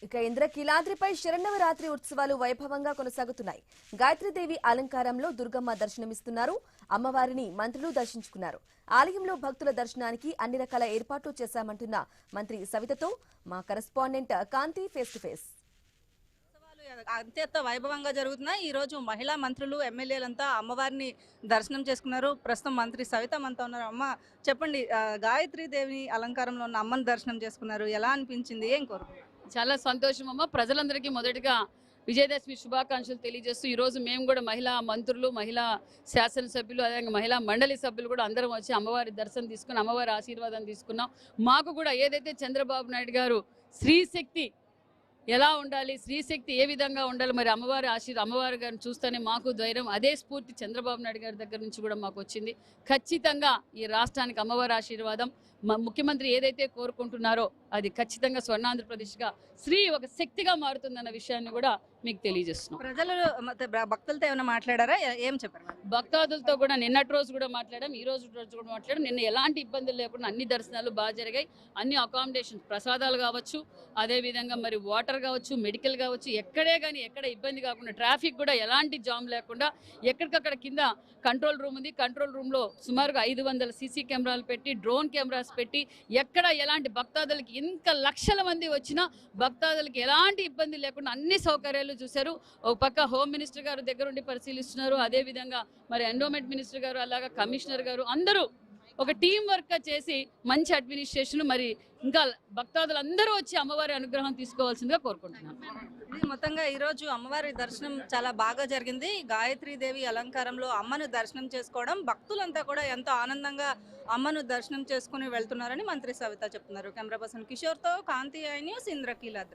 ఇక ఇంద్రకీలాద్రిపై శరన్నవరాత్రి ఉత్సవాలు వైభవంగా కొనసాగుతున్నాయి. గాయత్రీదేవి అలంకారంలో దుర్గమ్మ దర్శనమిస్తున్నారు. అమ్మవారిని మంత్రులు దర్శించుకున్నారు. ఆలయంలో భక్తుల దర్శనానికి అన్ని రకాల ఏర్పాట్లు చేశామంటున్న మంత్రి సవితతో మా correspondent Kanthi face to face. అత్యంత వైభవంగా జరుగుతున్నాయి. ఈ రోజు మహిళా మంత్రులు ఎమ్మెల్యేలంతా అమ్మవారిని దర్శనం చేసుకున్నారు. ప్రస్తుతం మంత్రి సవిత మనతో ఉన్నారు. అమ్మ చెప్పండి, గాయత్రీదేవి అలంకారంలో ఉన్న అమ్మని దర్శనం చేసుకున్నారు, ఎలా అనిపించింది, ఏం కోరుకున్నారు? చాలా సంతోషం అమ్మ. ప్రజలందరికీ మొదటిగా విజయదశమి శుభాకాంక్షలు తెలియజేస్తూ ఈరోజు మేము కూడా మహిళా మంత్రులు, మహిళా శాసనసభ్యులు, అదేవిధంగా మహిళా మండలి సభ్యులు కూడా అందరం వచ్చి అమ్మవారి దర్శనం తీసుకుని అమ్మవారి ఆశీర్వాదం తీసుకున్నాం. మాకు కూడా ఏదైతే చంద్రబాబు నాయుడు గారు స్త్రీశక్తి ఎలా ఉండాలి, స్త్రీశక్తి ఏ విధంగా ఉండాలి, మరి అమ్మవారి గారిని చూస్తేనే మాకు ధైర్యం, అదే స్ఫూర్తి చంద్రబాబు నాయుడు గారి దగ్గర నుంచి కూడా మాకు వచ్చింది. ఖచ్చితంగా ఈ రాష్ట్రానికి అమ్మవారి ఆశీర్వాదం, ముఖ్యమంత్రి ఏదైతే కోరుకుంటున్నారో అది ఖచ్చితంగా స్వర్ణాంధ్రప్రదేశ్గా స్త్రీ ఒక శక్తిగా మారుతుందన్న విషయాన్ని కూడా మీకు తెలియజేస్తున్నాం. ప్రజలు భక్తులతో ఏమైనా మాట్లాడారా, ఏం చెప్పారు? భక్తాదులతో కూడా నిన్నటి రోజు కూడా మాట్లాడాం, ఈ రోజు కూడా మాట్లాడాం. నిన్న ఎలాంటి ఇబ్బందులు లేకుండా అన్ని దర్శనాలు బాగా జరిగాయి. అన్ని అకామిడేషన్ ప్రసాదాలు కావచ్చు, అదేవిధంగా మరి వాటర్ కావచ్చు, మెడికల్ కావచ్చు, ఎక్కడే కానీ ఎక్కడ ఇబ్బంది కాకుండా, ట్రాఫిక్ కూడా ఎలాంటి జామ్ లేకుండా ఎక్కడికక్కడ కింద కంట్రోల్ రూమ్ ఉంది. కంట్రోల్ రూమ్లో సుమారుగా 500 సీసీ కెమెరాలు పెట్టి, డ్రోన్ కెమెరాస్ పెట్టి, ఎక్కడ ఎలాంటి భక్తాదులకి ఇంకా లక్షల మంది వచ్చినా భక్తాదులకి ఎలాంటి ఇబ్బంది లేకుండా అన్ని సౌకర్యాలు చూశారు. ఒక పక్క హోమ్ మినిస్టర్ గారు దగ్గరుండి పరిశీలిస్తున్నారు, అదేవిధంగా మరి ఎండోమెంట్ మినిస్టర్ గారు, అలాగా కమిషనర్ గారు అందరూ ఒక టీం వర్క్ చేసి మంచి అడ్మినిస్ట్రేషన్, మరి ఇంకా భక్తాదులు అందరూ వచ్చి అమ్మవారి అనుగ్రహం తీసుకోవాల్సిందిగా కోరుకుంటున్నాను. ఇది మొత్తంగా ఈరోజు అమ్మవారి దర్శనం చాలా బాగా జరిగింది. గాయత్రీదేవి అలంకారంలో అమ్మను దర్శనం చేసుకోవడం, భక్తులంతా కూడా ఎంతో ఆనందంగా అమ్మను దర్శనం చేసుకుని వెళ్తున్నారని మంత్రి సవిత చెప్తున్నారు. కెమెరా పర్సన్ కిషోర్తో కాంతి, ఐ న్యూస్, ఇంద్రకీలాద్రి.